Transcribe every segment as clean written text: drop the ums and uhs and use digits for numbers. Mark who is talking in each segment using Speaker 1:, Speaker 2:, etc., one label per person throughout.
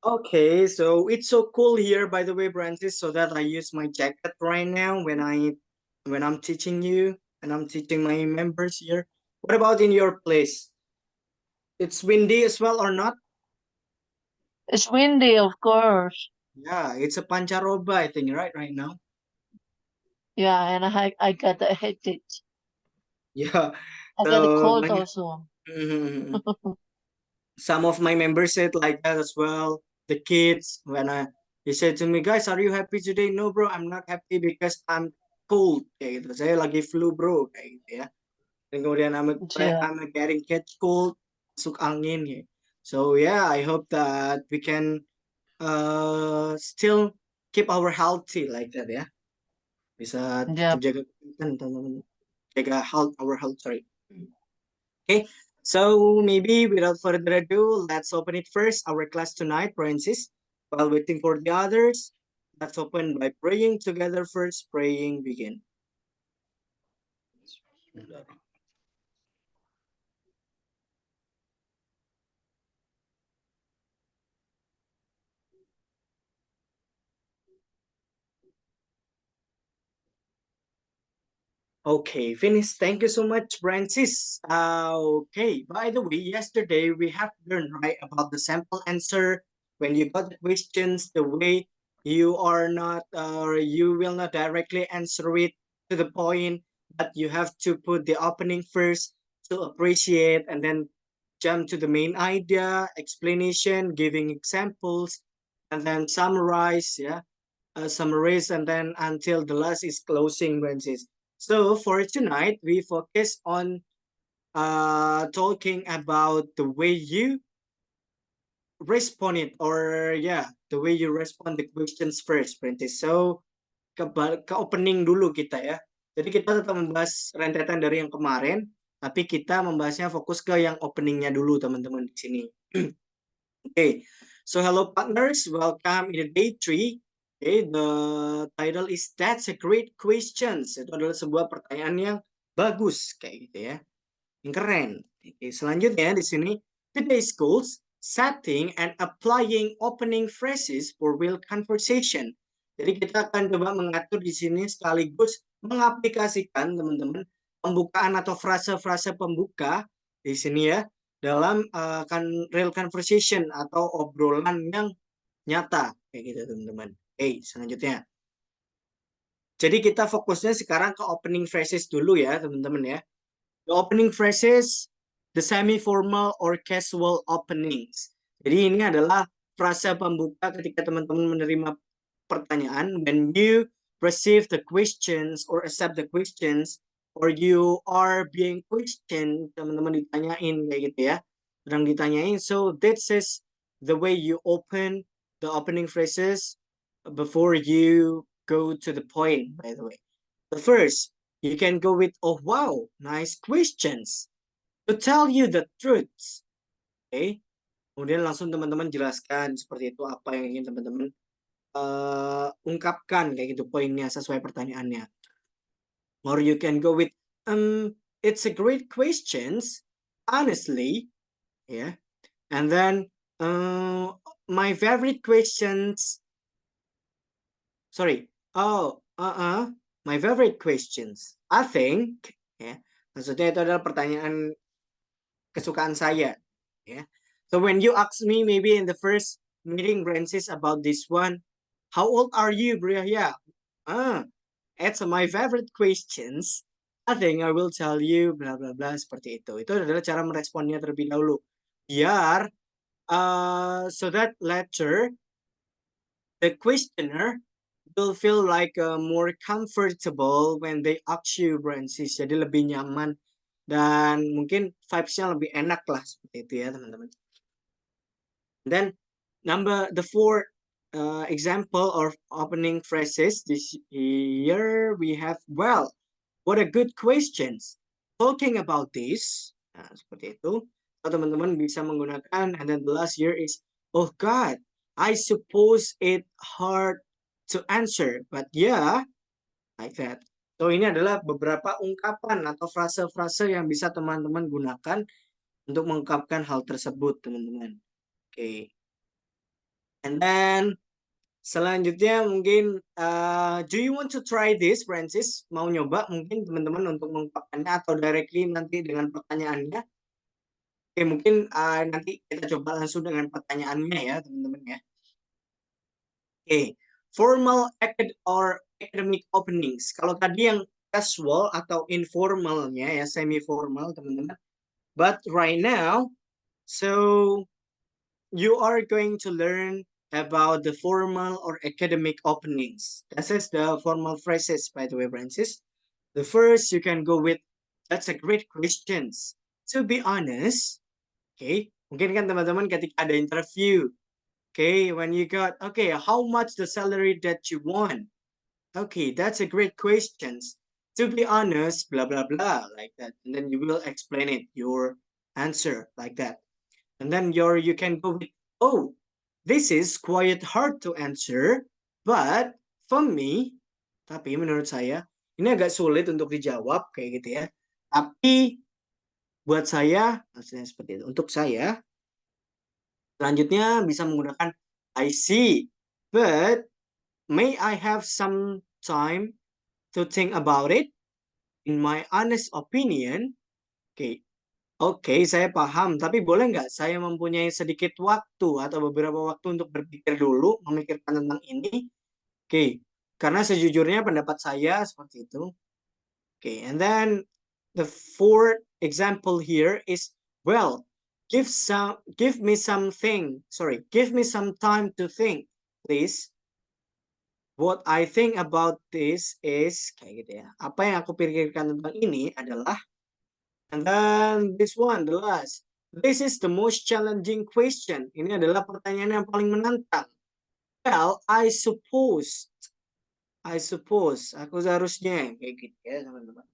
Speaker 1: Okay, so it's so cool here, by the way, Francis, so that I use my jacket right now when I'm teaching you and I'm teaching my members here. What about in your place? It's windy as well or not?
Speaker 2: It's windy, of course.
Speaker 1: Yeah, it's a pancaroba, I think, right now.
Speaker 2: Yeah, and I got a headache.
Speaker 1: Yeah.
Speaker 2: I got a
Speaker 1: So
Speaker 2: cold also.
Speaker 1: Mhm. Some of my members said like that as well. The kids, when he said to me, guys, are you happy today? No, bro, I'm not happy because I'm cold. Kayak gitu. Saya lagi flu, bro. Kayak gitu ya. Dan kemudian
Speaker 2: Yeah,
Speaker 1: I'm getting catch cold, masuk angin. Ya. So yeah, I hope that we can still keep our healthy like that ya. Bisa
Speaker 2: yeah.
Speaker 1: tetap jaga kesehatan, teman-teman. Jaga health, our health, sorry. Okay, so maybe without further ado, let's open it first. Our class tonight, Francis. While waiting for the others, let's open by praying together first. Praying begin. Okay, finish. Thank you so much, Francis. Okay, by the way, yesterday we have learned right about the sample answer. When you got the questions, the way you are not, or you will not directly answer it to the point, but you have to put the opening first to appreciate and then jump to the main idea, explanation, giving examples, and then summarize, yeah, summarize, and then until the last is closing, Francis. So for tonight, we focus on talking about the way you respond it, or yeah, the way you respond the questions first, Prentice. So ke opening dulu kita ya. Jadi kita tetap membahas rentetan dari yang kemarin, tapi kita membahasnya fokus ke yang openingnya dulu, teman-teman di sini. Okay, so hello partners, welcome in the day 3. Okay, the title is That's a Great Questions. Itu adalah sebuah pertanyaan yang bagus kayak gitu ya, yang keren. Oke, selanjutnya di sini today's goals setting and applying opening phrases for real conversation. Jadi kita akan coba mengatur di sini sekaligus mengaplikasikan teman-teman pembukaan atau frase-frase pembuka di sini ya dalam kan real conversation atau obrolan yang nyata kayak gitu teman-teman. Oke, selanjutnya. Jadi kita fokusnya sekarang ke opening phrases dulu ya teman-teman ya. The opening phrases, the semi-formal or casual openings. Jadi ini adalah frasa pembuka ketika teman-teman menerima pertanyaan. When you receive the questions or accept the questions, or you are being questioned, teman-teman ditanyain kayak gitu ya. Sedang ditanyain. So this is the way you open the opening phrases before you go to the point, by the way. The first, you can go with, oh wow, nice questions. To tell you the truth. Okay. Kemudian langsung teman-teman jelaskan seperti itu apa yang ingin teman-teman ungkapkan kayak gitu poinnya sesuai pertanyaannya. Or you can go with, it's a great questions, honestly, yeah. And then my favorite questions, sorry, my favorite questions, I think, ya. Maksudnya itu adalah pertanyaan kesukaan saya, ya. So when you ask me maybe in the first meeting, Francis, about this one, how old are you, bro? Yeah, ah, it's my favorite questions. I think I will tell you bla bla bla seperti itu. Itu adalah cara meresponnya terlebih dahulu. Biar so that later the questioner will feel like more comfortable when they ask you, Francis. Jadi lebih nyaman dan mungkin vibes-nya lebih enak lah seperti itu ya teman-teman. Then the four example of opening phrases this year we have, well, what a good questions. Talking about this, nah, seperti itu. So, teman-teman bisa menggunakan, and then the last year is, oh God, I suppose it hard to answer, but yeah, like that. So ini adalah beberapa ungkapan atau frase-frase yang bisa teman-teman gunakan untuk mengungkapkan hal tersebut, teman-teman. Oke. Okay. And then selanjutnya mungkin do you want to try this, Francis? Mau nyoba mungkin teman-teman untuk mengungkapkannya atau directly nanti dengan pertanyaannya? Oke, mungkin nanti kita coba langsung dengan pertanyaannya ya, teman-teman ya. Oke, formal or academic openings. Kalau tadi yang casual atau informalnya ya, semi formal, teman-teman. But right now, so you are going to learn about the formal or academic openings. This is the formal phrases, by the way, Francis. The first you can go with, that's a great questions. To be honest, okay, mungkin kan teman-teman ketika ada interview, okay, when you got, okay, how much the salary that you want? Okay, that's a great questions. To be honest, blah, blah, blah, like that. And then you will explain it, your answer like that. And then you can go with, oh, this is quite hard to answer, but for me, tapi menurut saya, ini agak sulit untuk dijawab kayak gitu ya. Tapi buat saya, maksudnya seperti itu. Untuk saya, selanjutnya bisa menggunakan I see, but may I have some time to think about it? In my honest opinion, oke, oke, saya paham, tapi boleh nggak saya mempunyai sedikit waktu atau beberapa waktu untuk berpikir dulu, memikirkan tentang ini? Oke, karena sejujurnya pendapat saya seperti itu. Oke, and then the fourth example here is, well, give me some time to think, please. What I think about this is kayak gitu ya. Apa yang aku pikirkan tentang ini adalah, and then this one, the last. This is the most challenging question. Ini adalah pertanyaan yang paling menantang. Well, I suppose, aku seharusnya kayak gitu ya, teman-teman.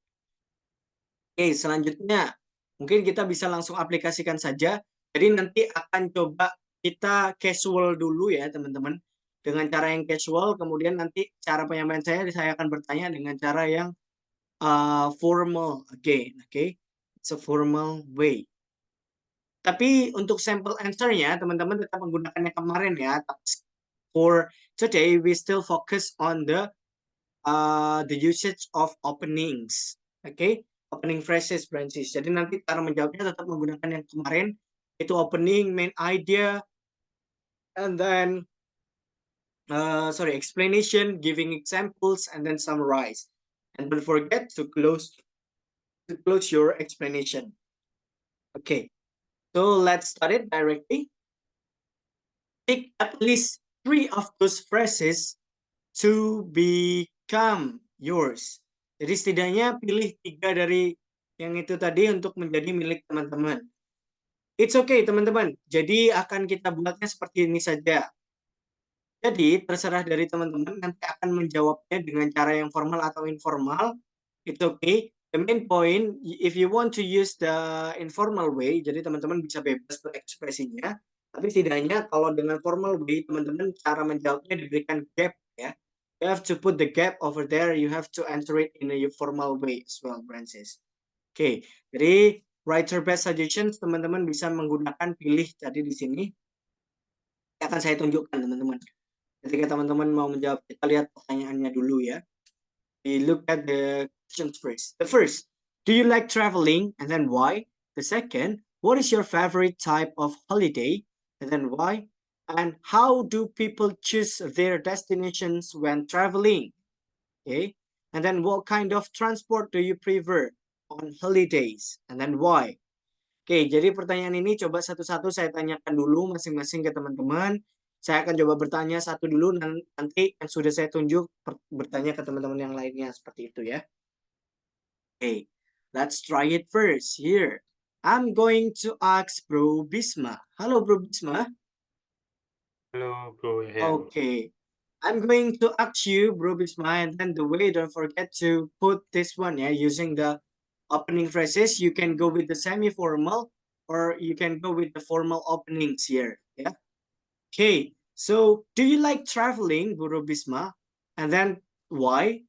Speaker 1: Oke, selanjutnya mungkin kita bisa langsung aplikasikan saja. Jadi nanti akan coba kita casual dulu ya, teman-teman. Dengan cara yang casual, kemudian nanti cara penyampaian saya akan bertanya dengan cara yang formal again, okay? It's a formal way. Tapi untuk sampel answer-nya, teman-teman tetap menggunakan yang kemarin ya. For today, we still focus on the usage of openings, okay? Opening phrases, Francis. Jadi nanti cara menjawabnya tetap menggunakan yang kemarin, itu opening, main idea, and then explanation, giving examples, and then summarize. And don't forget to close your explanation. Okay, so let's start it directly. Pick at least 3 of those phrases to become yours. Jadi setidaknya pilih 3 dari yang itu tadi untuk menjadi milik teman-teman. It's okay, teman-teman. Jadi akan kita buatnya seperti ini saja. Jadi terserah dari teman-teman nanti akan menjawabnya dengan cara yang formal atau informal. It's okay. The main point, if you want to use the informal way, jadi teman-teman bisa bebas berekspresinya. Tapi setidaknya kalau dengan formal way, teman-teman cara menjawabnya diberikan gap ya. You have to put the gap over there. You have to answer it in a formal way as well, Francis. Oke, jadi writer best suggestions teman-teman bisa menggunakan pilih tadi di sini. Akan saya tunjukkan teman-teman. Ketika teman-teman mau menjawab, kita lihat pertanyaannya dulu ya. We look at the questions first. The first, do you like traveling? And then why? The second, what is your favorite type of holiday? And then why? And how do people choose their destinations when traveling? Okay. And then what kind of transport do you prefer on holidays? And then why? Oke, jadi pertanyaan ini coba satu-satu saya tanyakan dulu masing-masing ke teman-teman. Saya akan coba bertanya satu dulu, nanti yang sudah saya tunjuk bertanya ke teman-teman yang lainnya seperti itu ya. Oke, let's try it first here. I'm going to ask Bro Bisma. Halo Bro Bisma.
Speaker 3: Hello, bro.
Speaker 1: Okay. I'm going to ask you, Bro Bisma, and then the way, don't forget to put this one, yeah, using the opening phrases. You can go with the semi-formal or you can go with the formal openings here, yeah? Okay, so do you like traveling, Bro Bisma? And then why?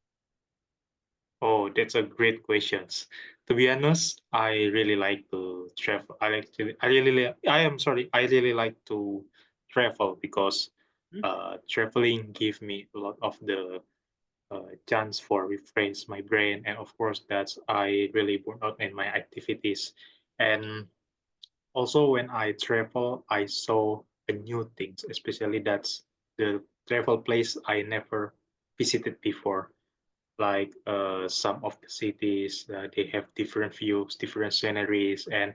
Speaker 3: Oh, that's a great questions. To be honest, I really like to travel. I really like to travel because traveling give me a lot of the chance for refresh my brain, and of course that's I really burn out in my activities. And also when I travel, I saw a new things, especially that's the travel place I never visited before. Like some of the cities, they have different views, different sceneries, and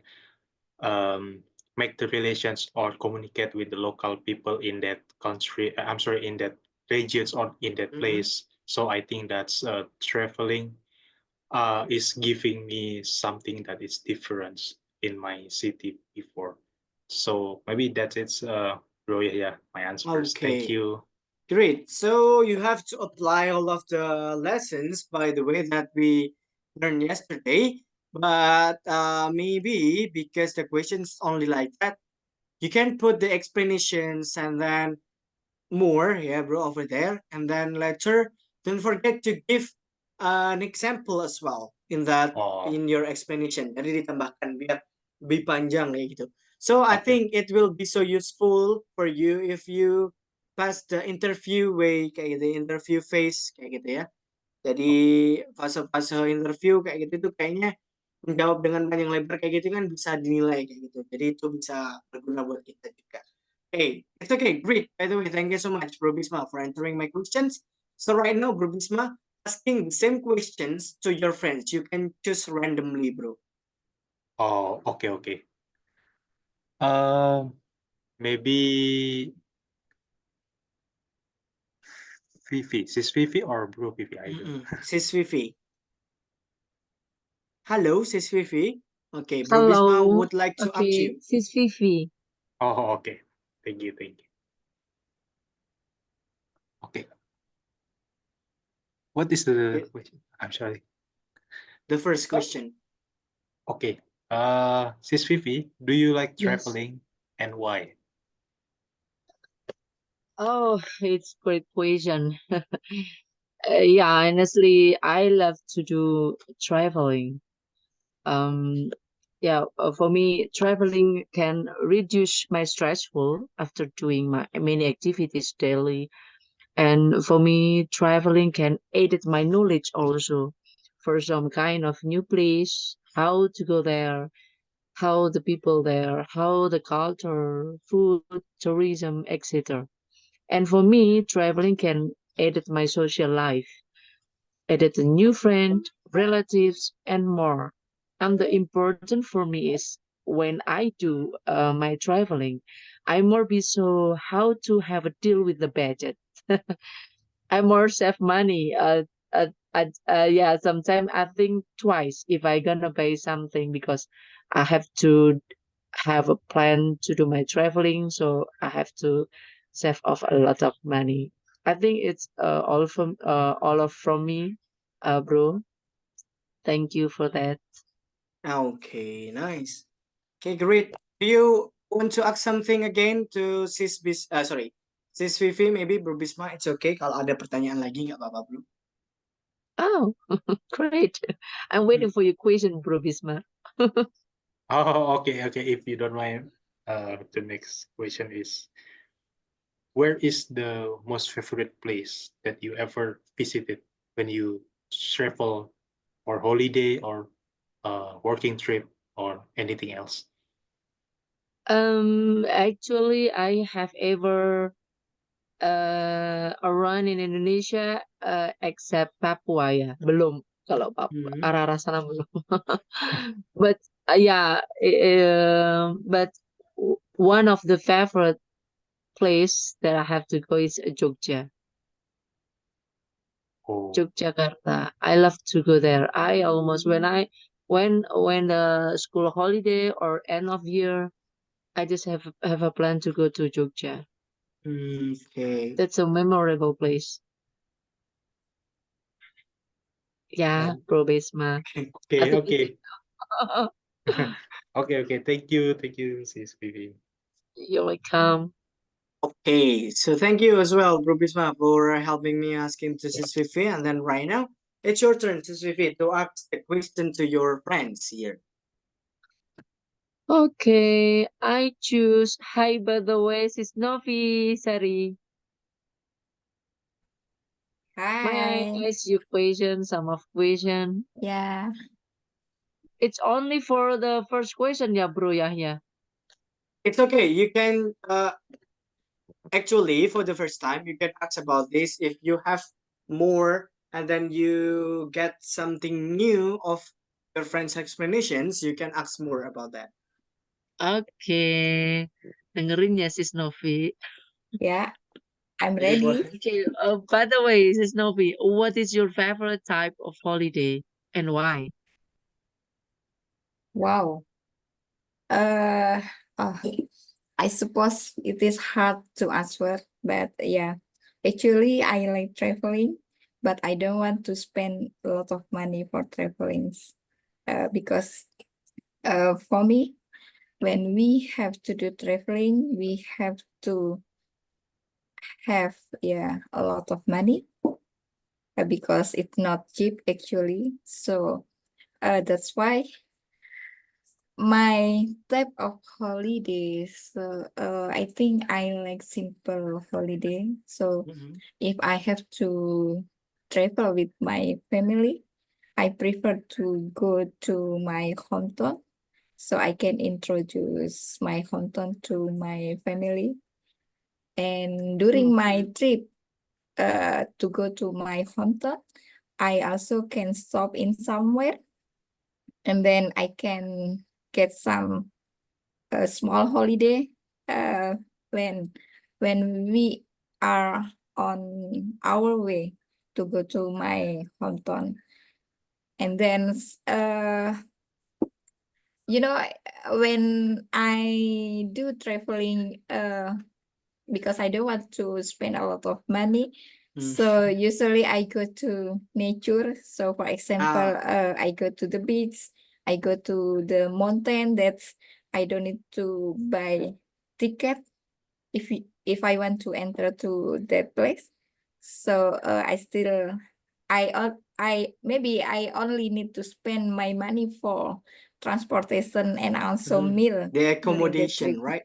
Speaker 3: um, make the relations or communicate with the local people in that country. I'm sorry, in that regions or in that
Speaker 1: Mm-hmm.
Speaker 3: place. So I think that's traveling is giving me something that is different in my city before. So maybe that's it, bro. Yeah, my answers. Thank
Speaker 1: Okay.
Speaker 3: you.
Speaker 1: Great. So you have to apply all of the lessons, by the way, that we learned yesterday. But maybe because the question's only like that, you can put the explanations and then more, yeah, bro, over there. And then later, don't forget to give an example as well in that
Speaker 3: Oh,
Speaker 1: in your explanation. Jadi ditambahkan biar lebih panjang kayak gitu. So I
Speaker 3: okay.
Speaker 1: think it will be so useful for you if you pass the interview way kayak gitu, interview phase kayak gitu ya. Jadi fase-fase interview kayak gitu tuh kayaknya menjawab dengan panjang lebar kayak gitu kan bisa dinilai kayak gitu. Jadi itu bisa berguna buat kita juga. Hey, it's okay, great. By the way, thank you so much, Bro Bisma, for answering my questions. So right now, Bro Bisma, asking the same questions to your friends. You can choose randomly, bro.
Speaker 3: Oh, okay, okay. Um, maybe Fifi, sis Fifi or bro Fifi? I don't.
Speaker 1: Sis Fifi. Hello, Sis Fifi. Okay, Bro Bisma
Speaker 2: Hello.
Speaker 1: would like to ask
Speaker 2: Okay,
Speaker 1: you.
Speaker 2: sis Fifi.
Speaker 3: Oh, okay. Thank you, thank you. Okay, what is the
Speaker 1: eh,
Speaker 3: question? I'm sorry.
Speaker 1: The first question.
Speaker 3: Okay. Sis Fifi, do you like
Speaker 2: Yes.
Speaker 3: traveling and why?
Speaker 2: Oh, it's great question. Yeah, honestly, I love to do traveling. Um, yeah, for me, traveling can reduce my stressful after doing my many activities daily. And for me, traveling can aid my knowledge also for some kind of new place, how to go there, how the people there, how the culture, food, tourism, etc. And for me, traveling can edit my social life, edit a new friend, relatives, and more. And the important for me is when I do my traveling, I more be so how to have a deal with the budget. I more save money. Yeah, sometimes I think twice if I gonna buy something because I have to have a plan to do my traveling, so I have to save off a lot of money. I think it's all of from me, bro. Thank you for that.
Speaker 1: Okay, nice. Okay, great. Do you want to ask something again to sorry, Sis Vivi, maybe Bro Bisma, it's okay kalau ada pertanyaan lagi nggak apa-apa, bro.
Speaker 2: Oh, great! I'm
Speaker 1: Hmm.
Speaker 2: waiting for your question, bro Bisma.
Speaker 3: Oh, okay, okay. If you don't mind, the next question is, where is the most favorite place that you ever visited when you travel or holiday or working trip or anything else?
Speaker 2: Actually, I have ever around in Indonesia except Papua ya. Belum. Kalau Papua,
Speaker 1: Hmm.
Speaker 2: arah-arah sana belum. But yeah, but one of the favorite place that I have to go is Jogja,
Speaker 3: Oh,
Speaker 2: Yogyakarta. I love to go there. I almost when the school holiday or end of year, I just have a plan to go to Jogja.
Speaker 1: Okay.
Speaker 2: That's a memorable place. Yeah,
Speaker 1: Oh,
Speaker 2: Bro Bisma. I
Speaker 3: okay,
Speaker 2: think it's
Speaker 3: okay. Okay, okay. Thank you, Sis Vivi.
Speaker 2: you're welcome.
Speaker 1: okay, so thank you as well, Bro Bisma, for helping me asking to Sis Vivi. And then right now, it's your turn, Sis Vivi, to ask the question to your friends here.
Speaker 2: Okay, I choose. Hi, by the way, sis Novi, sorry. May I
Speaker 4: Hi.
Speaker 2: ask you some of question?
Speaker 4: Yeah.
Speaker 2: It's only for the first question, ya, Bro Yahya.
Speaker 1: It's okay. You can actually for the first time you can ask about this if you have more and then you get something new of your friend's explanations. You can ask more about that.
Speaker 2: Oke. Dengerin ya, Sis Novi.
Speaker 4: Yeah. I'm
Speaker 1: Okay, go
Speaker 4: ready.
Speaker 1: ahead.
Speaker 2: Okay, by the way, Sis Novi, what is your favorite type of holiday and why?
Speaker 4: Wow. Uh, oh, I suppose it is hard to answer, but yeah, actually I like traveling, but I don't want to spend a lot of money for traveling. Because for me, when we have to do traveling, we have to have a lot of money because it's not cheap actually. So that's why my type of holidays, I think I like simple holiday. So
Speaker 1: Mhm.
Speaker 4: if I have to travel with my family, I prefer to go to my hometown so I can introduce my hometown to my family. And during my trip to go to my hometown, I also can stop in somewhere and then I can get some a small holiday uh, when we are on our way to go to my hometown. And then when I do traveling because I don't want to spend a lot of money,
Speaker 1: Mm.
Speaker 4: so usually I go to nature. So for example, I go to the beach, I go to the mountain. That's I don't need to buy ticket if I want to enter to that place. So I maybe I only need to spend my money for transportation and also
Speaker 1: Mhm.
Speaker 4: meal
Speaker 1: The
Speaker 4: during the
Speaker 1: accommodation,
Speaker 4: trip.
Speaker 1: right?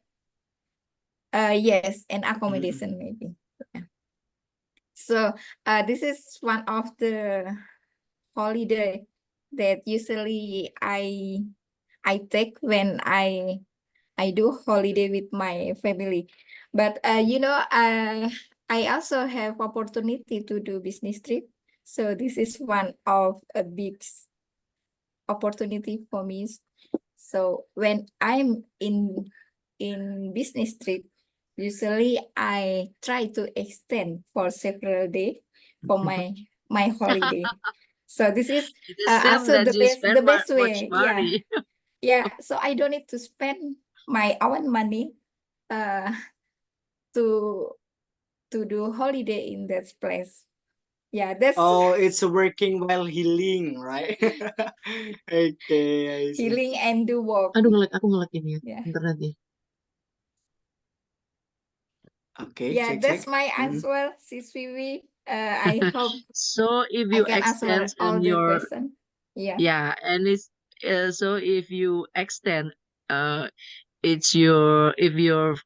Speaker 4: Yes, and
Speaker 1: Mhm.
Speaker 4: accommodation maybe. Yeah. So this is one of the holiday that usually I take when I do holiday with my family. But I also have opportunity to do business trip. So this is one of a big opportunity for me. So when I'm in business trip, usually I try to extend for several days for my holiday. So this is
Speaker 2: It is same
Speaker 4: also
Speaker 2: that you
Speaker 4: the
Speaker 2: spend
Speaker 4: best
Speaker 2: much
Speaker 4: way. Yeah.
Speaker 2: money.
Speaker 4: Yeah. So I don't need to spend my own money uh to do holiday in that place. Yeah, that's
Speaker 1: Oh, it's working while healing, right? Okay, I see.
Speaker 4: healing and do work.
Speaker 2: Aduh, aku ngelag ini ya,
Speaker 4: Yeah.
Speaker 2: internetnya.
Speaker 1: Okay,
Speaker 4: Yeah,
Speaker 1: check,
Speaker 4: that's
Speaker 1: check.
Speaker 4: my
Speaker 1: Mhm.
Speaker 4: answer, Sis Vivi. I hope
Speaker 2: So if
Speaker 4: I
Speaker 2: you
Speaker 4: can answer
Speaker 2: extend
Speaker 4: all
Speaker 2: in
Speaker 4: the
Speaker 2: your
Speaker 4: question. Yeah.
Speaker 2: and it's so if you extend it's your if you're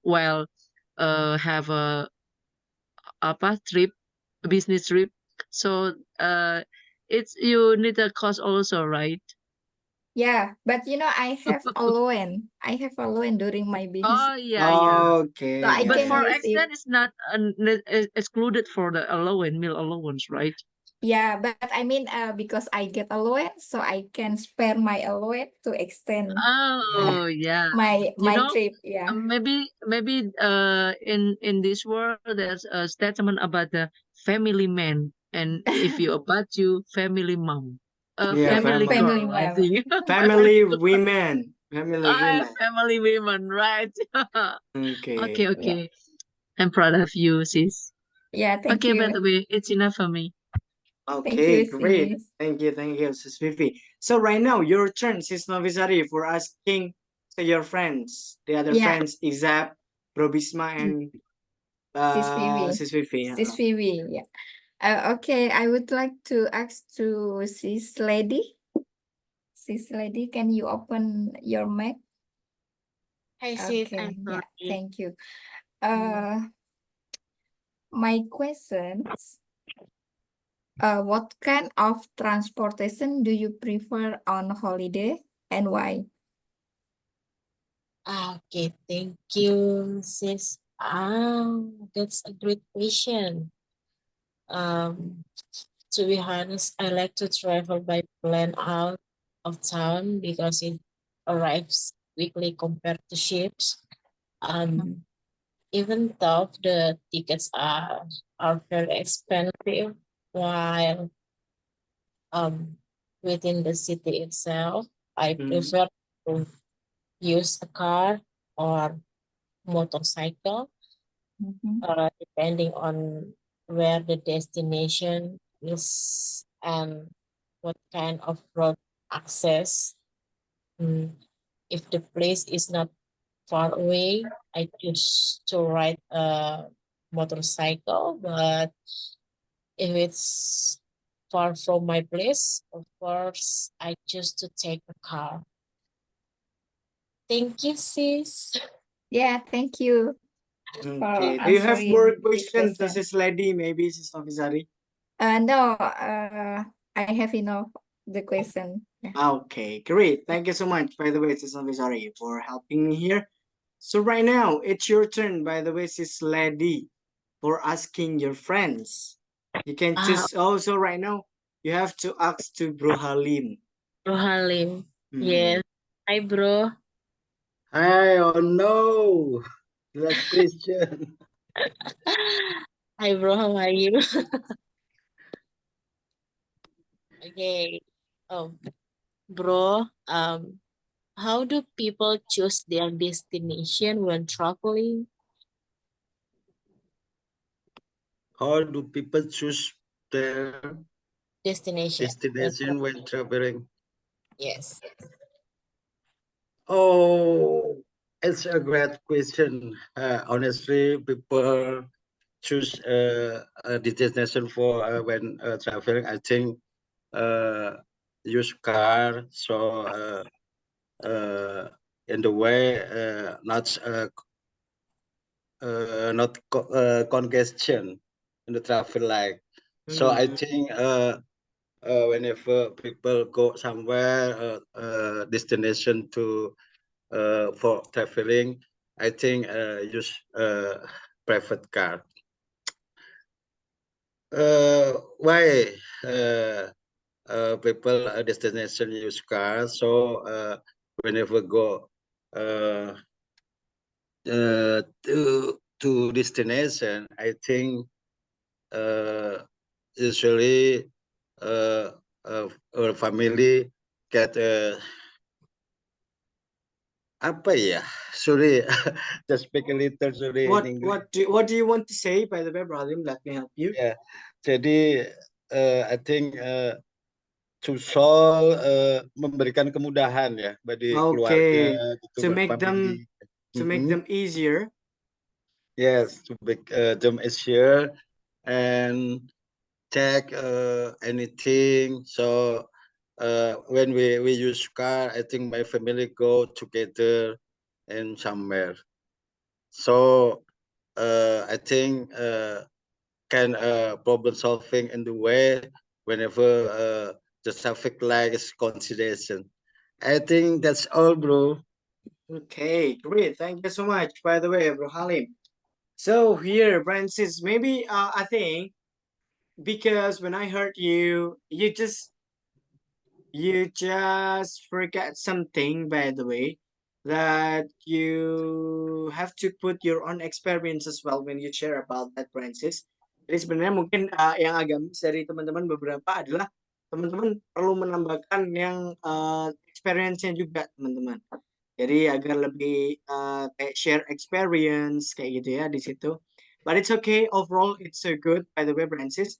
Speaker 2: well have a apa trip business trip, so it's you need a cost also, right?
Speaker 4: Yeah, but I have allowance. I have allowance during my business.
Speaker 2: Oh yeah.
Speaker 4: So
Speaker 1: Okay,
Speaker 4: I
Speaker 1: got
Speaker 2: But
Speaker 4: can
Speaker 1: it.
Speaker 2: for
Speaker 4: use it.
Speaker 2: extend, it's not excluded for the allowance, meal allowance, right?
Speaker 4: Yeah, but I mean, because I get allowance, so I can spare my allowance to extend
Speaker 2: Oh yeah. You
Speaker 4: my
Speaker 2: know,
Speaker 4: trip. Yeah.
Speaker 2: maybe in this world there's a statement about the family man, and if you about you family mom,
Speaker 1: Yeah,
Speaker 2: family
Speaker 1: family.
Speaker 4: Family
Speaker 2: girl, I
Speaker 4: mom.
Speaker 2: think. Family
Speaker 1: Family women. Family women.
Speaker 2: family women, right?
Speaker 1: Okay.
Speaker 2: Okay,
Speaker 4: Yeah.
Speaker 2: okay. I'm proud of you, sis.
Speaker 4: Yeah. Thank
Speaker 2: Okay, by the
Speaker 4: you.
Speaker 2: way, it's enough for me.
Speaker 4: Thank
Speaker 1: Okay,
Speaker 4: you,
Speaker 1: great.
Speaker 4: sis.
Speaker 1: Thank you, Sis Vivi. So right now, your turn, Sis Novisari, for asking to your friends, the other
Speaker 4: Yeah,
Speaker 1: friends, Izap, Robisma, and
Speaker 4: Sis Vivi.
Speaker 1: Sis Vivi.
Speaker 4: Sis Vivi. Yeah. Okay, I would like to ask to Sis Lady. Sis Lady, can you open your mic?
Speaker 5: Hi sis, I'm
Speaker 4: Okay, yeah,
Speaker 5: sorry.
Speaker 4: thank you. Uh, my questions, what kind of transportation do you prefer on holiday and why?
Speaker 5: Okay, thank you, sis. That's a great question. Um, to be honest, I like to travel by plane out of town because it arrives quickly compared to ships. Um, even though the tickets are very expensive, while within the city itself, I prefer to use a car or motorcycle,
Speaker 4: Mhm.
Speaker 5: depending on where the destination is and what kind of road access. Mm, If the place is not far away, I choose to ride a motorcycle. But if it's far from my place, of course, I choose to take a car. Thank you, sis.
Speaker 4: Yeah, thank you for
Speaker 1: Okay. Do you have more
Speaker 4: answering this
Speaker 1: questions,
Speaker 4: question.
Speaker 1: Sis Lady? Maybe Sis Nofisari?
Speaker 4: No, I have enough the question. Yeah.
Speaker 1: Okay, great. Thank you so much, by the way, Sis Nofisari, for helping me here. So right now, it's your turn, by the way, Sis Lady, for asking your friends. You can
Speaker 5: Ah,
Speaker 1: choose also right now, you have to ask to Bro Halim.
Speaker 5: Bro Halim.
Speaker 1: Mhm.
Speaker 5: Yes. Hi, bro.
Speaker 6: Hi, oh no, last question.
Speaker 5: Hi, bro. How are you? Okay. Oh, bro. How do people choose their destination when traveling?
Speaker 6: How do people choose their
Speaker 5: Destination.
Speaker 6: destination when traveling?
Speaker 5: Yes.
Speaker 6: Oh, it's a great question. Honestly, people choose a destination for when traveling. I think use car, so in the way not congestion in the traffic light. So I
Speaker 1: Mhm.
Speaker 6: think whenever people go somewhere destination to for traveling, I think use private car. Why people destination use car? So whenever go uh, to destination, I think usually our family get apa ya? Sorry, just speak a little sorry in English.
Speaker 1: What do you want to say, by the way, Bro Halim? Let me help you.
Speaker 6: Ya, jadi I think to solve memberikan kemudahan ya bagi keluarga
Speaker 1: Okay,
Speaker 6: gitu,
Speaker 1: to
Speaker 6: bagi
Speaker 1: make
Speaker 6: family.
Speaker 1: them easier.
Speaker 6: Yes, to make them easier and check anything. So when we use car, I think my family go together and somewhere. So I think can problem solving in the way whenever the traffic light is consideration. I think that's all, bro.
Speaker 1: Okay, great. Thank you so much, by the way, Bro Halim. So here, Francis, maybe I think because when I heard you, you just forget something, by the way, that you have to put your own experience as well when you share about that, Francis. Jadi sebenarnya mungkin yang agak miss dari teman-teman beberapa adalah teman-teman perlu menambahkan yang experience-nya juga, teman-teman. Jadi agar lebih kayak share experience kayak gitu ya di situ. But it's okay. Overall, it's so good, by the way, Francis.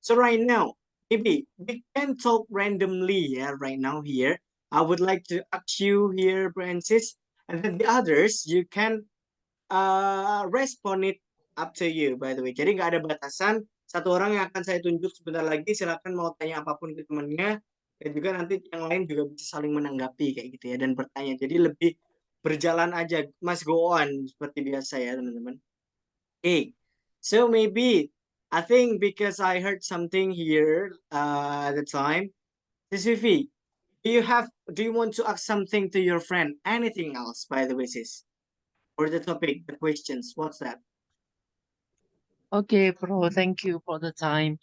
Speaker 1: So right now, maybe we can talk randomly, yeah, right now here. I would like to ask you here, Francis, and then the others, you can respond it up to you, by the way. Jadi nggak ada batasan. Satu orang yang akan saya tunjuk sebentar lagi, silakan mau tanya apapun ke temannya, dan juga nanti yang lain juga bisa saling menanggapi kayak gitu ya, dan bertanya. Jadi lebih berjalan aja, Mas go on seperti biasa ya, teman-teman. Okay. So maybe I think because I heard something here at the time. Sis Vivi, do you want to ask something to your friend? Anything else, by the way, sis? Or the topic, the questions, what's that?
Speaker 2: Okay, bro, thank you for the time.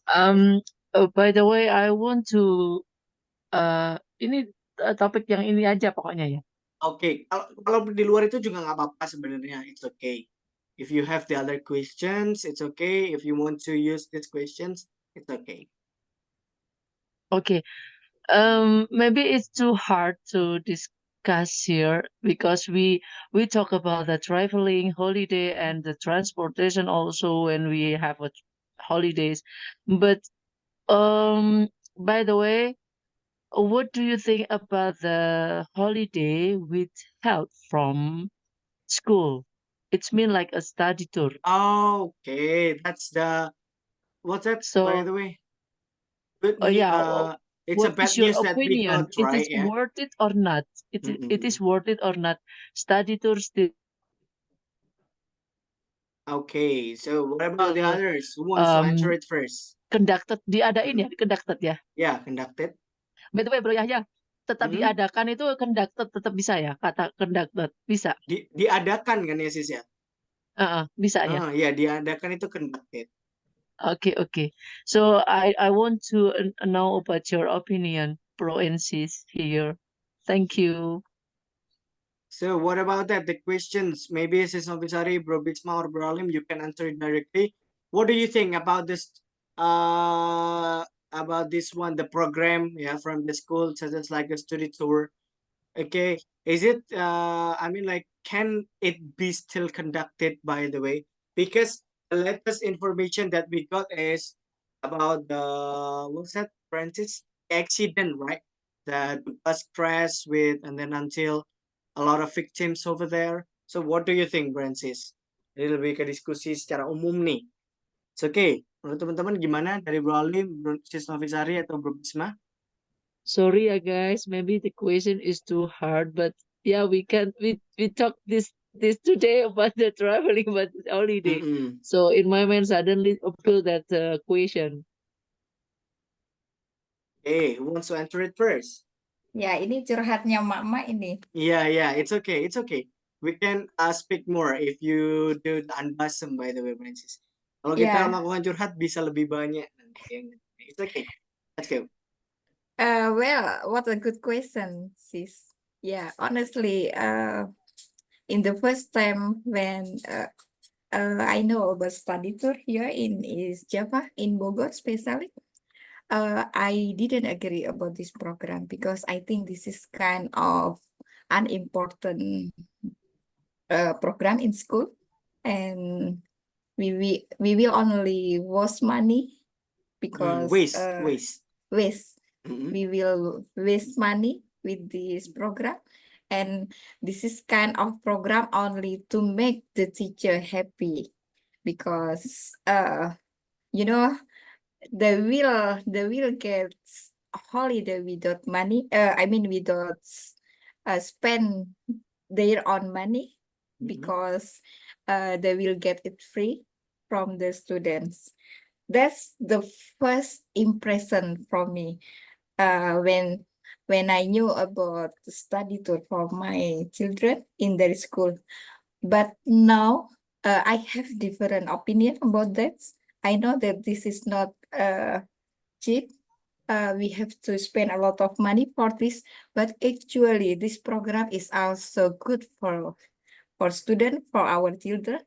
Speaker 2: By the way, I want to ini topik yang ini aja pokoknya ya.
Speaker 1: Oke, kalau di luar itu juga nggak apa-apa sebenarnya, it's okay. If you have the other questions, it's okay. If you want to use these questions, it's okay.
Speaker 2: Okay. Maybe it's too hard to discuss here because we talk about the traveling, holiday, and the transportation also when we have a holidays. But by the way, what do you think about the holiday with help from school? It's mean like a study tour.
Speaker 1: Okay, that's what's that, by
Speaker 2: So,
Speaker 1: the way? Good
Speaker 2: yeah,
Speaker 1: it's a
Speaker 2: what is
Speaker 1: bad
Speaker 2: your
Speaker 1: news that we
Speaker 2: opinion?
Speaker 1: got,
Speaker 2: Is
Speaker 1: right?
Speaker 2: it
Speaker 1: Yeah.
Speaker 2: worth it or not? It is
Speaker 1: Mm-mm.
Speaker 2: worth it or not? Study tour still
Speaker 1: Okay, so what about the others? Who wants to answer
Speaker 2: um
Speaker 1: it first?
Speaker 2: conducted diadain ya, conducted ya.
Speaker 1: Yeah, conducted.
Speaker 2: By the way, Bro Yahya, tetap
Speaker 1: Mm-mm.
Speaker 2: diadakan itu conducted tetap bisa ya, kata conducted bisa.
Speaker 1: Diadakan kan ya, sis ya?
Speaker 2: Bisa ya.
Speaker 1: Ya, diadakan itu conducted.
Speaker 2: Okay. So I want to know about your opinion, Bro and sis here. Thank you.
Speaker 1: So what about that? The questions, maybe Sis Novisari, Bro Bisma or Bro Alim, you can answer it directly. What do you think about this one, the program, yeah, from the school, such as like a study tour? Okay, is it I mean, like, can it be still conducted, by the way? Because the latest information that we got is about the, what's that, Francis? Accident, right? The bus crash with, and then until a lot of victims over there. So what do you think, Francis? Ini lebih ke diskusi secara umum nih. It's okay. Menurut teman-teman gimana dari Bro Alim, Bro Sis Novisari, atau Bro Bisma?
Speaker 2: Sorry ya guys, maybe the question is too hard, but yeah, we talk this today about the traveling but holiday.
Speaker 1: Mm-mm.
Speaker 2: So in my mind suddenly appeal that question.
Speaker 1: Hey, who wants to answer it first?
Speaker 4: Ya, ini curhatnya mama ini.
Speaker 1: Yeah, it's okay. It's okay. We can speak more if you do the unbasem, by the way, Francis. Kalau kita
Speaker 4: Yeah.
Speaker 1: melakukan curhat bisa lebih banyak. It's okay. Let's go.
Speaker 4: Well, what a good question, sis. Yeah, honestly, in the first time when I know about study tour here in East Java, in Bogor especially, I didn't agree about this program because I think this is kind of unimportant program in school, and we will only waste money because
Speaker 1: Waste. Mm-hmm.
Speaker 4: we will waste money with this program, and this is kind of program only to make the teacher happy because you know they will get a holiday without money, I mean without spend their own money because they will get it free from the students. That's the first impression from me when I knew about the study tour for my children in their school. But now I have different opinion about that. I know that this is not cheap. We have to spend a lot of money for this, but actually this program is also good for students, for our children,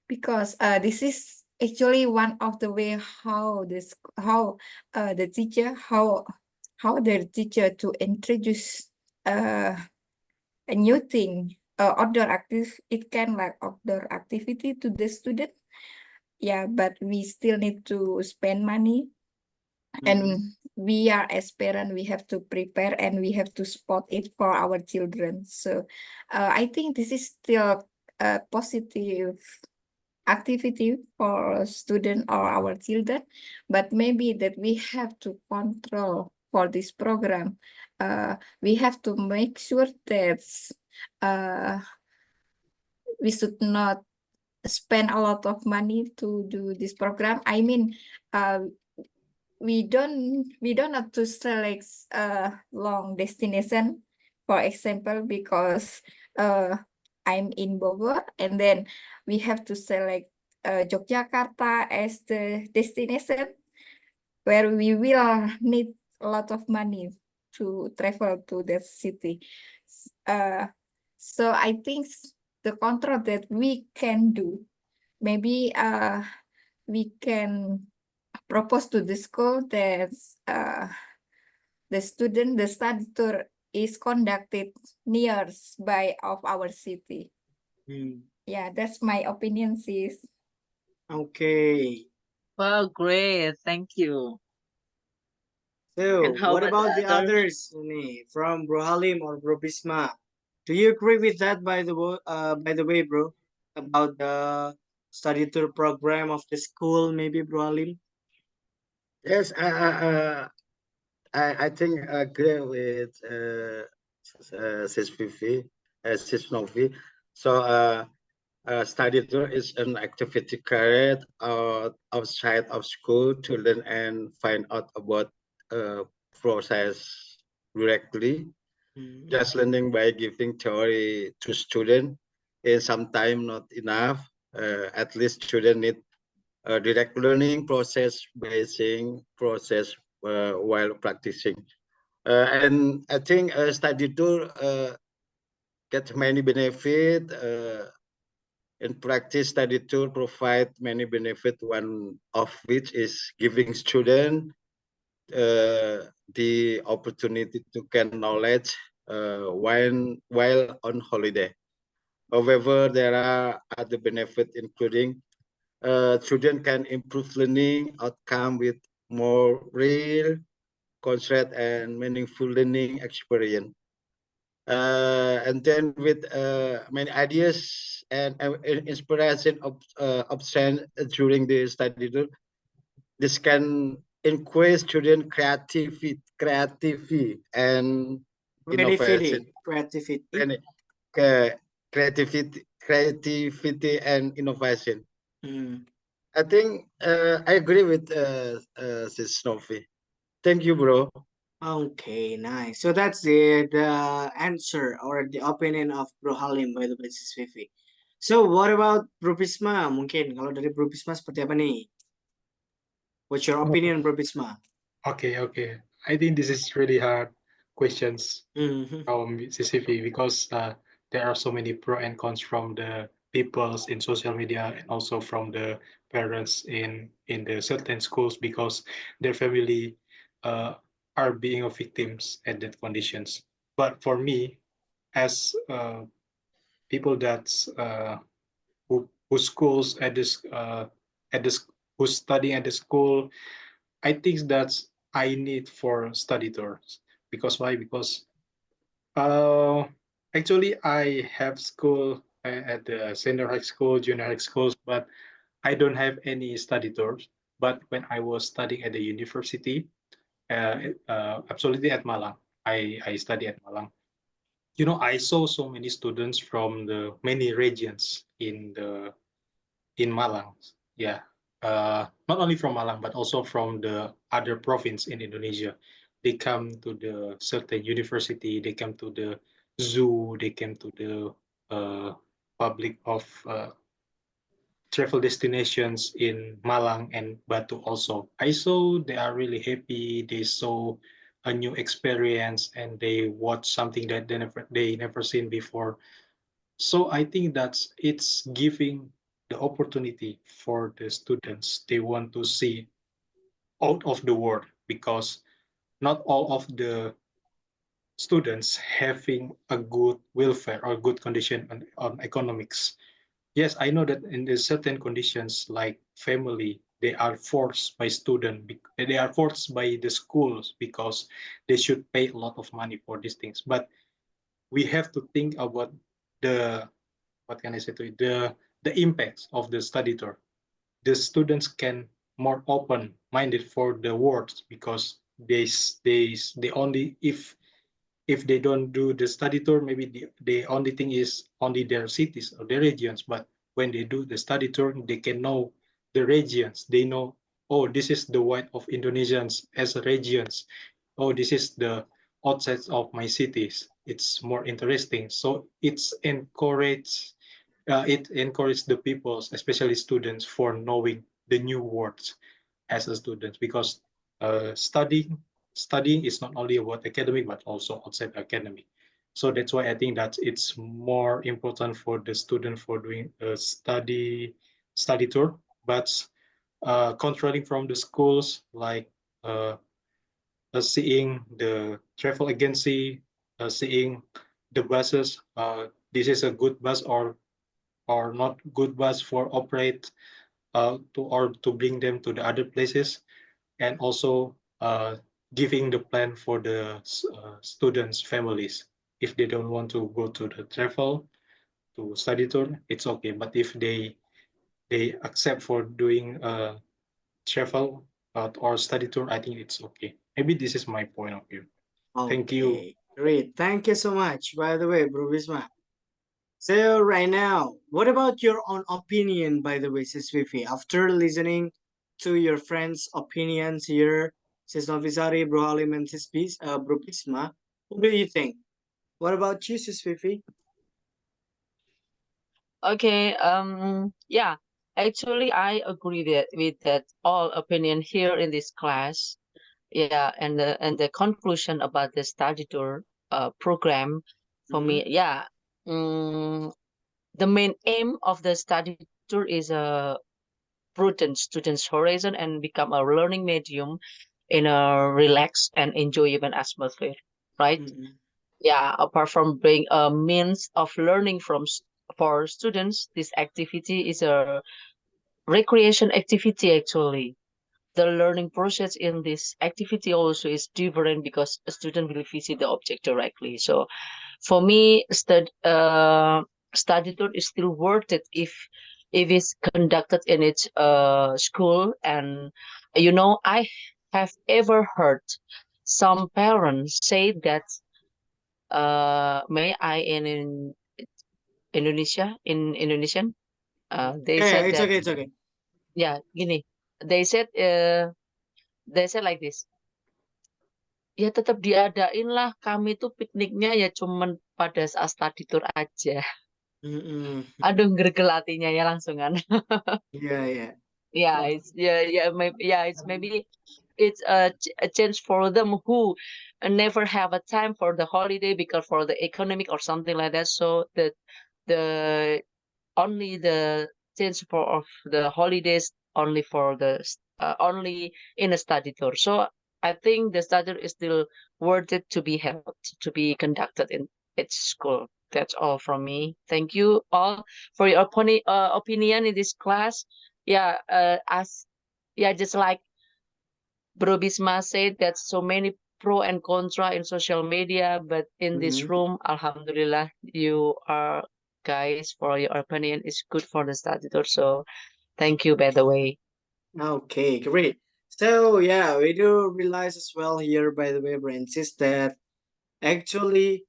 Speaker 4: because this is actually one of the way how the teacher how their teacher to introduce a new thing, outdoor active, it can like outdoor activity to the student. Yeah, but we still need to spend money, and we are as parents, we have to prepare and we have to spot it for our children. So I think this is still a positive activity for student or our children, but maybe that we have to control for this program. We have to make sure that we should not spend a lot of money to do this program. I mean, we don't have to select a long destination, for example, because I'm in Bogor, and then we have to select Yogyakarta as the destination where we will need a lot of money to travel to that city. So I think the control that we can do, maybe we can propose to the school that the study tour is conducted nearby of our city.
Speaker 1: Hmm.
Speaker 4: Yeah, that's my opinion, sis.
Speaker 1: Okay.
Speaker 2: Wow, great. Thank you.
Speaker 1: So,
Speaker 2: And how
Speaker 1: what
Speaker 2: about
Speaker 1: about
Speaker 2: the
Speaker 1: the
Speaker 2: other?
Speaker 1: others, from Bro Halim or Bro Bisma? Do you agree with that, by the way, bro, about the study tour program of the school, maybe, Bro Halim?
Speaker 6: Yes, I think I agree with Sis Vivi, Sis Novi. So study tour is an activity carried out outside of school to learn and find out about process directly.
Speaker 1: Mhm.
Speaker 6: Just learning by giving theory to student is sometimes not enough. At least student need direct learning process basing process while practicing. And I think study tour get many benefit. In practice, study tour provide many benefit. One of which is giving student the opportunity to gain knowledge while on holiday. However, there are other benefits, including student can improve learning outcome with more real, concrete, and meaningful learning experience. And then with many ideas and inspiration obtained during the study tour, this can encourage student creativity and innovation.
Speaker 1: Creativity.
Speaker 6: And, creativity and innovation.
Speaker 1: Mm.
Speaker 6: I think I agree with Sis Novi. Thank you, bro.
Speaker 1: Okay, nice. So that's the answer or the opinion of Bro Halim, by the way, Sis Vivi. So what about Bro Bisma? Mungkin kalau dari Bro Bisma seperti apa nih? What's your opinion, Bro Bisma?
Speaker 3: Okay. I think this is really hard questions
Speaker 1: Mhm.
Speaker 3: from CCP because there are so many pro and cons from the peoples in social media and also from the parents in the certain schools because their family are being victims at that conditions. But for me, as people that's who schools at this who's studying at the school, I think that's I need for study tours because why? Because uh, actually I have school at the senior high school, junior high schools, but I don't have any study tours. But when I was studying at the university, absolutely at Malang, I study at Malang. You know, I saw so many students from the many regions in Malang. Yeah, not only from Malang but also from the other province in Indonesia. They come to the certain university. They come to the zoo. They came to the public of travel destinations in Malang and Batu also. I saw they are really happy. They saw a new experience and they watch something that they never seen before. So I think that's it's giving the opportunity for the students. They want to see out of the world because not all of the students having a good welfare or good condition on economics. Yes, I know that in the certain conditions like family, they are forced by they are forced by the schools because they should pay a lot of money for these things. But we have to think about the what can I say to you, the impacts of the study tour. The students can more open minded for the words because they only if they don't do the study tour, maybe the only thing is only their cities or their regions, but when they do the study tour, they can know the regions. They know, oh, this is the white of Indonesians as regions. Oh, this is the outsides of my cities. It's more interesting. So it encourages the people, especially students, for knowing the new words as a student, because studying is not only about academic but also outside academic. So that's why I think that it's more important for the student for doing a study tour, but controlling from the schools, like uh, seeing the travel agency, seeing the buses, this is a good bus or not good bus for operate to bring them to the other places, and also giving the plan for the students' families. If they don't want to go to the travel to study tour, it's okay. But if they accept for doing travel or study tour, I think it's okay. Maybe this is my point of view. Thank you.
Speaker 1: Okay, great. Thank you so much. By the way, Bro Bisma. So right now, what about your own opinion, by the way, Sis Fifi? After listening to your friends' opinions here, Sis Novisari, Bro Halim, and Bro Bisma, what do you think? What about you, Sis Fifi?
Speaker 2: Okay, yeah, actually, I agree with that all opinion here in this class. Yeah, and the conclusion about the study tour program for
Speaker 1: Mm-hmm.
Speaker 2: me, yeah, the main aim of the study tour is broaden students' horizon and become a learning medium in a relaxed and enjoyable atmosphere, right?
Speaker 1: Mm-hmm.
Speaker 2: Yeah, apart from being a means of learning for students, this activity is a recreation activity actually. The learning process in this activity also is different because a student will visit the object directly. So for me, study tour is still worth it if it's conducted in its school. And I have ever heard some parents say that may I in Indonesian, they
Speaker 1: Yeah,
Speaker 2: said
Speaker 1: it's
Speaker 2: that,
Speaker 1: okay, it's okay.
Speaker 2: yeah, gini, they said like this, ya tetap diadain lah, kami tuh pikniknya ya cuman pada saat study tour aja.
Speaker 1: Mm-mm.
Speaker 2: Aduh, gergel hatinya ya langsungan.
Speaker 1: Yeah, yeah.
Speaker 2: Yeah, it's maybe it's a change for them who never have a time for the holiday because for the economic or something like that. So the only the change for of the holidays only for only in a study tour. So I think the study tour is still worth it to be held, to be conducted in its school. That's all from me. Thank you all for your opinion in this class. Yeah, just like Bro Bisma said, that so many pro and contra in social media, but in this
Speaker 1: Mm-hmm.
Speaker 2: room, Alhamdulillah, you are guys for your opinion is good for the study tour. So thank you, by the way.
Speaker 1: Okay, great. So yeah, we do realize as well here, by the way, Francis, that actually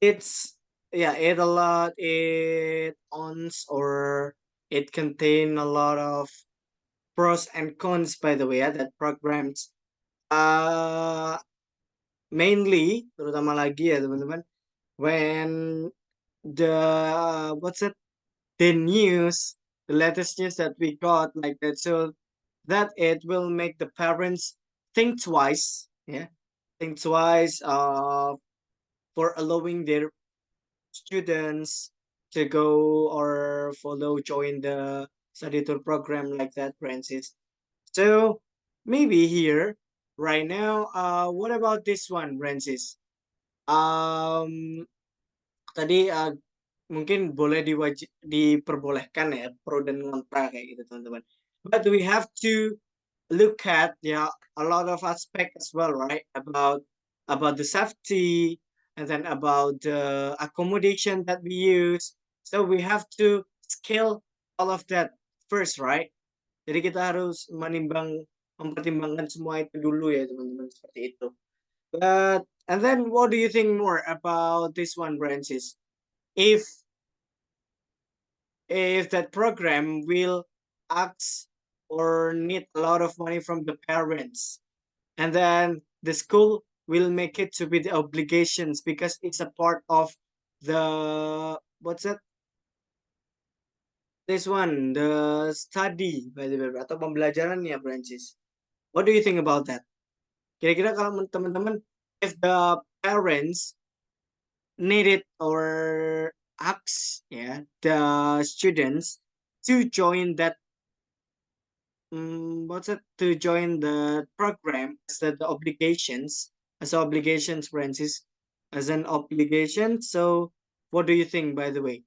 Speaker 1: it's it a lot it owns or it contain a lot of pros and cons, by the way, that programs uh mainly terutama lagi ya teman-teman, when the what's it, the news, the latest news that we got like that, so that it will make the parents think twice, think twice for allowing their students to go or follow join the study tour program like that, Francis. So maybe here right now, what about this one, Francis? um Tadi mungkin boleh diperbolehkan ya pro dan kontra kayak gitu teman-teman. But we have to look at a lot of aspect as well, right? About the safety, and then about the accommodation that we use. So we have to scale all of that first, right? Jadi kita harus mempertimbangkan semua itu dulu ya teman-teman, seperti itu. But and then what do you think more about this one, Francis? If if that program will ask or need a lot of money from the parents, and then the school will make it to be the obligations because it's a part of the what's that, this one, the study by the way atau pembelajaran ya, Branches. What do you think about that? Kira-kira kalau teman-teman, if the parents need it or ask the students to join that what's it, to join the program as the obligations, Francis, as an obligation. So what do you think by the way?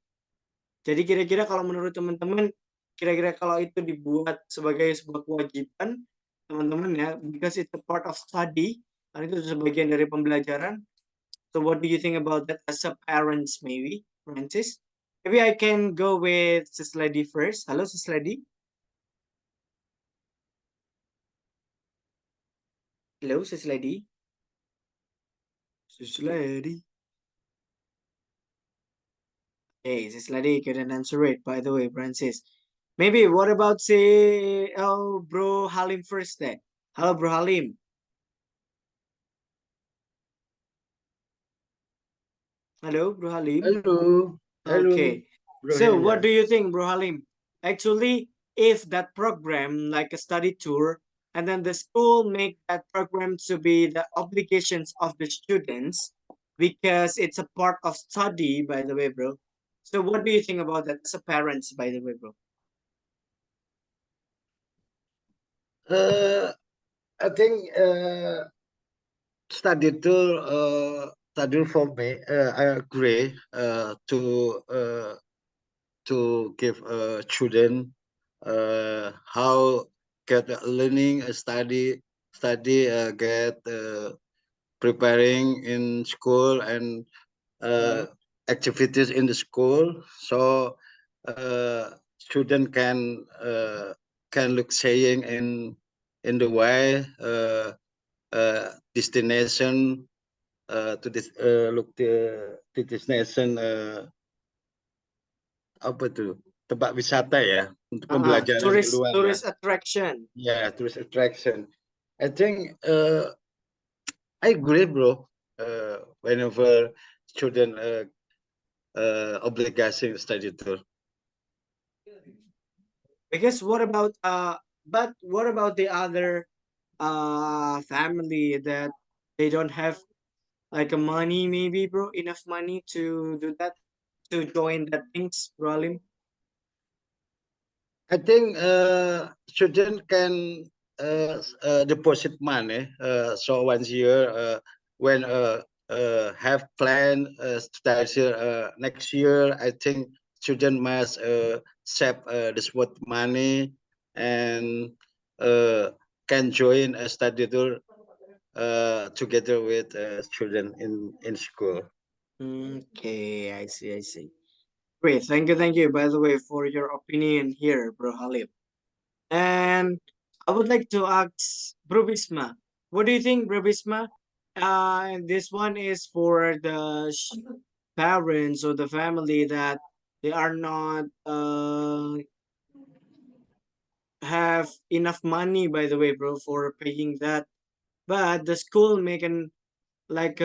Speaker 1: Jadi kira-kira kalau menurut teman-teman, kira-kira kalau itu dibuat sebagai sebuah kewajiban teman-teman ya, because it's a part of study, karena itu sebagian dari pembelajaran. So what do you think about that as a parents maybe, Francis? Maybe I can go with Sis Lady first. Hello, Sis Lady. Hello, Sis Lady. Sis Lady. Hey, Sis Lady couldn't answer it, by the way, Francis. Maybe what about say, oh, Bro Halim first then? Hello, Bro Halim. Hello, Bro Halim.
Speaker 6: Hello. Hello.
Speaker 1: Okay.
Speaker 6: Bro
Speaker 1: So
Speaker 6: Yaya.
Speaker 1: what do you think, Bro Halim? Actually, if that program, like a study tour, and then the school make that program to be the obligations of the students, because it's a part of study, by the way, bro. So what do you think about that as a parents, by the way, bro?
Speaker 6: I think study for me. I agree to give children how get learning study get preparing in school and activities in the school, so student can look saying in the way destination to this look the destination apa tuh tempat wisata ya untuk pembelajaran di luar.
Speaker 1: Tourist attraction.
Speaker 6: Yeah, tourist attraction. I think I agree, bro. Whenever student obligation study tour.
Speaker 1: Because what about but what about the other family that they don't have like a money, maybe, bro, enough money to do that, to join that things, bro Halim?
Speaker 6: I think student can deposit money. So once year, when have plan study next year, I think student must save this what money and can join a study tour together with children in school.
Speaker 1: Okay, I see. Great, thank you, by the way, for your opinion here, bro Halim. And I would like to ask Bro Bisma, what do you think, Bro Bisma? This one is for the parents or the family that they are not have enough money, by the way, bro, for paying that, but the school like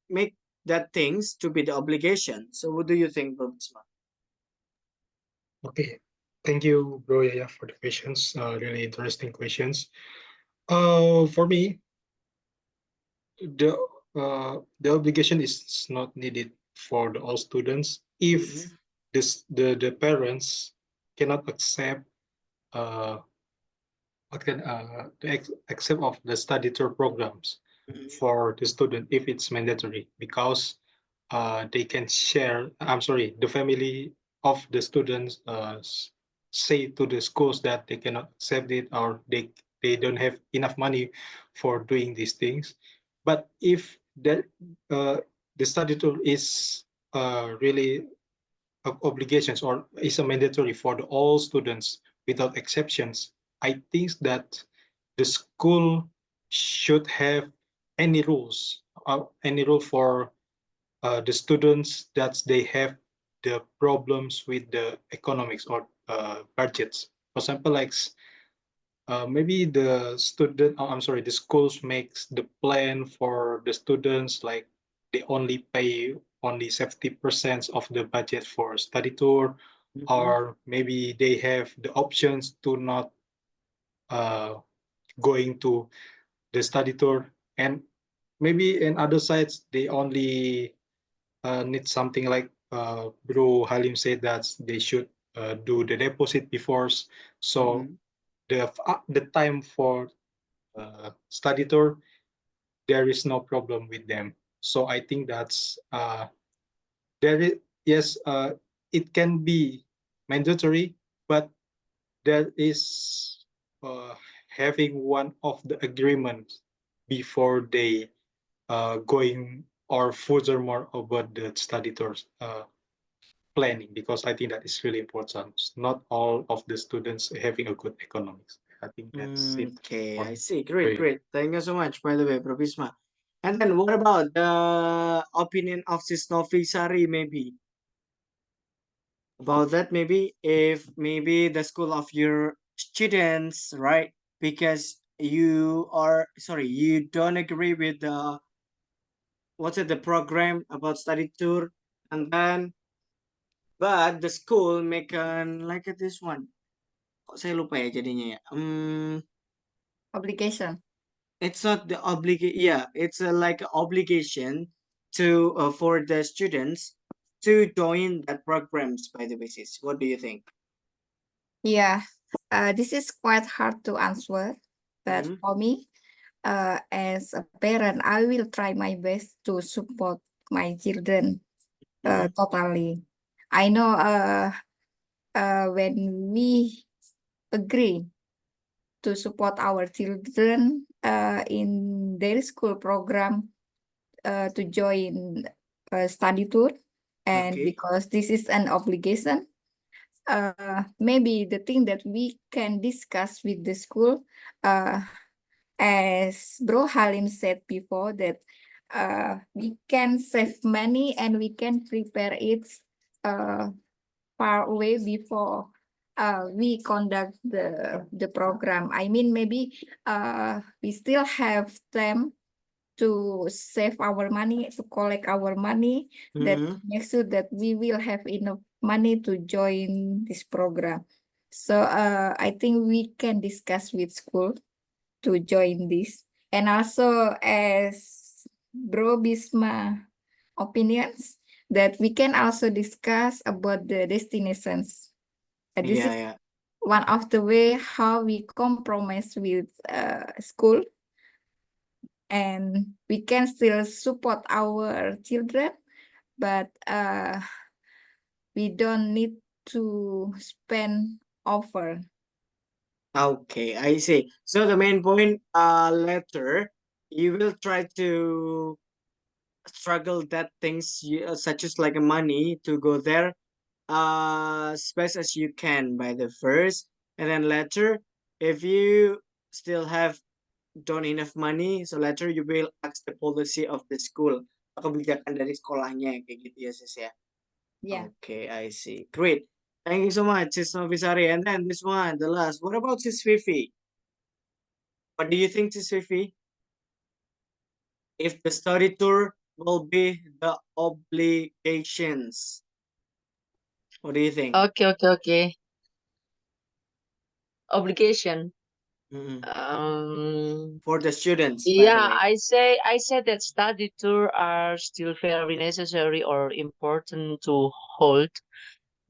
Speaker 1: make that things to be the obligation. So what do you think, Bro Bisma?
Speaker 3: Okay, thank you, Bro Yaya, for the questions. Really interesting questions. For me, the obligation is not needed for all students if the parents cannot accept accept of the study tour programs for the student if it's mandatory, because they can share. I'm sorry, the family of the students say to the schools that they cannot accept it, or they don't have enough money for doing these things. But if the study tour is really obligations or is a mandatory for all students without exceptions, I think that the school should have any rules for the students that they have the problems with the economics or budgets. For example, like maybe the the schools makes the plan for the students, like they only pay only 70% of the budget for study tour, or maybe they have the options to not going to the study tour, and maybe in other sites they only need something like Bro Halim said that they should do the deposit before, so the time for study tour there is no problem with them. So I think that's there is, yes, it can be mandatory, but there is having one of the agreements before they going or furthermore about the study tours planning, because I think that is really important. Not all of the students having a good economics. I think that's it.
Speaker 1: Okay,
Speaker 3: for
Speaker 1: I
Speaker 3: me.
Speaker 1: see. Great,
Speaker 3: Great.
Speaker 1: great. Thank you so much, by the way, Bro Bisma. And then what about the opinion of Sis Novisari, maybe? About that, maybe if maybe the school of your students, right? Because you are sorry, you don't agree with the what's it, the program about study tour, and then but the school make an like this one. Kok saya lupa ya jadinya ya.
Speaker 4: Obligation.
Speaker 1: It's not the yeah, it's like an obligation to for the students to join that programs by the basis. What do you think?
Speaker 4: Yeah, this is quite hard to answer, but
Speaker 1: Mhm.
Speaker 4: for me, as a parent, I will try my best to support my children totally. I know when we agree to support our children in their school program to join a study tour, and
Speaker 1: Okay.
Speaker 4: because this is an obligation, maybe the thing that we can discuss with the school, as Bro Halim said before, that we can save money and we can prepare it far away before we conduct the program. I mean, maybe we still have time to save our money, to collect our money, that make sure that we will have enough money to join this program. So I think we can discuss with school to join this. And also as Bro Bisma opinions, that we can also discuss about the destinations. This is
Speaker 1: Yeah.
Speaker 4: one of the way how we compromise with school, and we can still support our children, but we don't need to spend over.
Speaker 1: Okay, I see. So the main point later you will try to struggle that things such as like money to go there as best as you can by the first, and then later if you still have don't enough money, so later you will ask the policy of the school, kebijakan dari sekolahnya kayak gitu ya sis ya.
Speaker 4: Yeah.
Speaker 1: Okay, I see. Great. Thank you so much, Sis Novisari. And then this one, the last. What about Sis Fifi? What do you think, Sis Fifi? If the study tour will be the obligations, what do you think?
Speaker 2: Okay. Obligation.
Speaker 1: For the students, by the
Speaker 2: Yeah,
Speaker 1: way.
Speaker 2: I say that study tour are still very necessary or important to hold.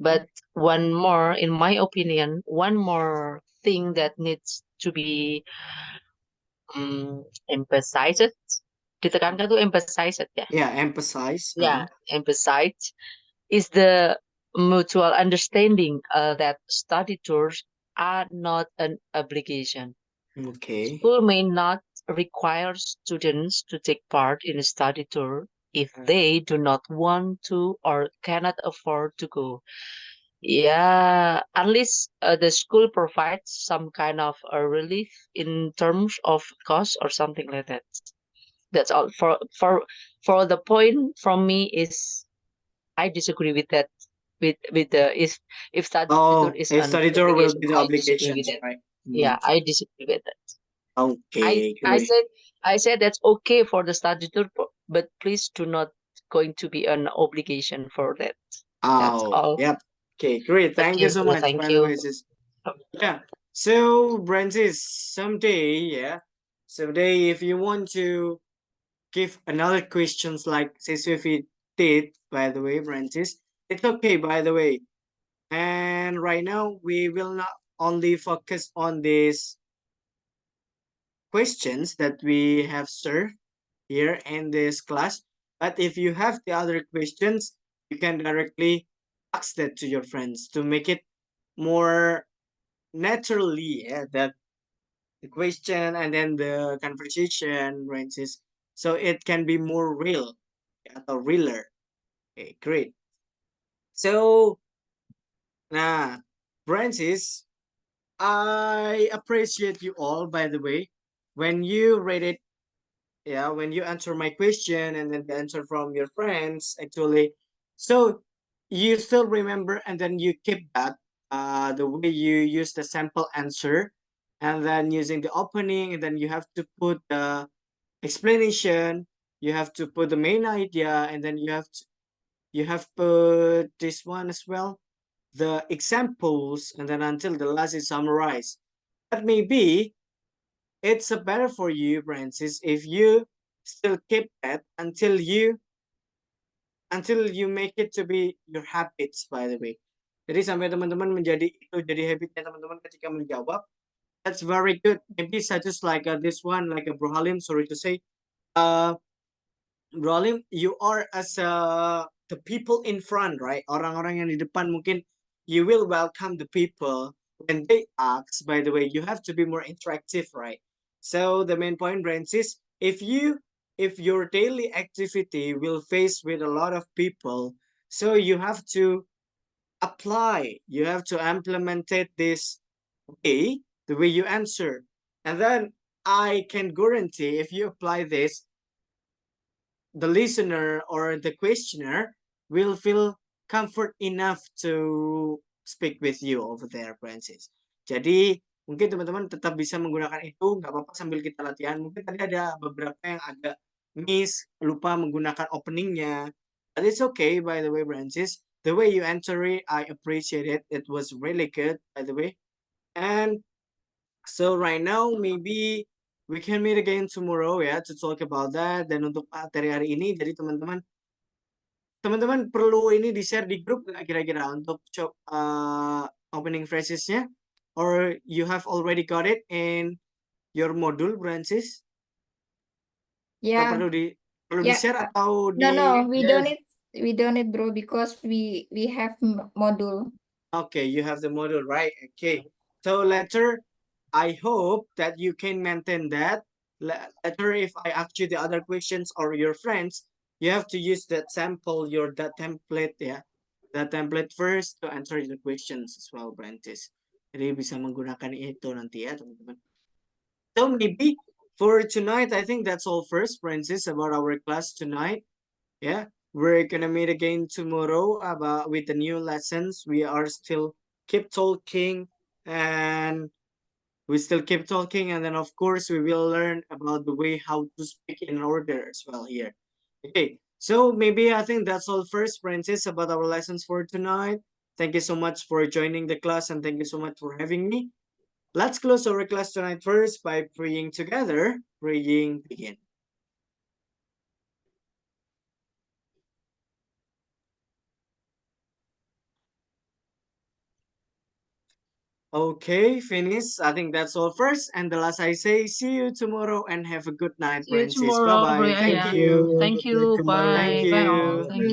Speaker 2: But one more, in my opinion, one more thing that needs to be emphasized. Ditekankan tuh emphasized ya.
Speaker 1: Yeah, emphasize.
Speaker 2: Yeah, emphasized is the mutual understanding that study tours are not an obligation.
Speaker 1: Okay.
Speaker 2: School may not require students to take part in a study tour if they do not want to or cannot afford to go. Yeah, unless the school provides some kind of a relief in terms of cost or something like that. That's all. For the point from me is I disagree with that. with the if study
Speaker 1: Oh,
Speaker 2: tour is
Speaker 1: if
Speaker 2: an
Speaker 1: study tour will be the
Speaker 2: I disagree with
Speaker 1: obligations,
Speaker 2: that.
Speaker 1: right?
Speaker 2: Yeah, I disagree with that.
Speaker 1: Okay,
Speaker 2: I
Speaker 1: great.
Speaker 2: said that's okay for the study tour, but please do not going to be an obligation for that. That's
Speaker 1: Oh,
Speaker 2: all.
Speaker 1: yep. Okay, great. Thank you so much,
Speaker 2: Thank
Speaker 1: by the
Speaker 2: you.
Speaker 1: way, sis. Yeah. So, Francis, someday, if you want to give another questions like Sisufi did, by the way, Francis, it's okay, by the way. And right now, we will not only focus on these questions that we have served here in this class, but if you have the other questions, you can directly ask that to your friends to make it more naturally, yeah, that the question and then the conversation ranges, so it can be more real, yeah, or realer. Okay, great. So now, Francis, I appreciate you all, by the way, when you read it, yeah, when you answer my question and then the answer from your friends, actually. So you still remember and then you keep that, the way you use the sample answer, and then using the opening, and then you have to put the explanation, you have to put the main idea, and then you have put this one as well, the examples, and then until the last is summarized. But maybe it's a better for you, Francis, if you still keep that until you make it to be your habits, by the way. Jadi sampai teman-teman menjadi itu jadi habitnya teman-teman ketika menjawab. That's very good. Maybe such as like this one, like a Bro Halim, sorry to say. Bro Halim, you are as the people in front, right? Orang-orang yang di depan mungkin you will welcome the people when they ask. By the way, you have to be more interactive, right? So the main point, Francis, if your daily activity will face with a lot of people, so you have to apply, you have to implement it this way, the way you answer, and then I can guarantee if you apply this, the listener or the questioner will feel comfort enough to speak with you over there, Francis. Jadi mungkin teman-teman tetap bisa menggunakan itu, nggak apa-apa sambil kita latihan. Mungkin tadi ada beberapa yang agak miss, lupa menggunakan openingnya. But it's okay, by the way, Francis. The way you answer it, I appreciate it. It was really good, by the way. And so right now, maybe we can meet again tomorrow ya to talk about that. Dan untuk materi hari ini, jadi teman-teman perlu ini di-share di grup nggak kira-kira untuk opening phrases-nya? Or you have already got it in your module, Francis? Atau
Speaker 4: Yeah.
Speaker 1: perlu
Speaker 4: Yeah.
Speaker 1: di-share atau
Speaker 4: No, we don't
Speaker 6: Yes.
Speaker 4: need, we don't need, bro, because we have module.
Speaker 1: Okay, you have the module, right? Okay. So later, I hope that you can maintain that. Later, if I ask you the other questions or your friends, you have to use that sample, that template, yeah. That template first to answer the questions as well, Francis. Jadi bisa menggunakan itu nanti ya, teman-teman. So maybe for tonight, I think that's all first, Francis, about our class tonight. Yeah, we're gonna meet again tomorrow about with the new lessons. We are still keep talking, and we still keep talking, and then of course we will learn about the way how to speak in order as well here. Okay, so maybe I think that's all first, Francis, about our lessons for tonight. Thank you so much for joining the class, and thank you so much for having me. Let's close our class tonight first by praying together. Praying begin. Okay, finish. I think that's all first. And the last I say, see you tomorrow and have a good night,
Speaker 2: See you
Speaker 1: Francis.
Speaker 2: tomorrow,
Speaker 1: Bye-bye.
Speaker 2: Bro
Speaker 1: Thank
Speaker 2: Yaya.
Speaker 1: you.
Speaker 2: Thank you.
Speaker 6: Thank you,
Speaker 2: Bye.
Speaker 1: Thank
Speaker 2: Bye all.
Speaker 1: you.
Speaker 2: Thank you.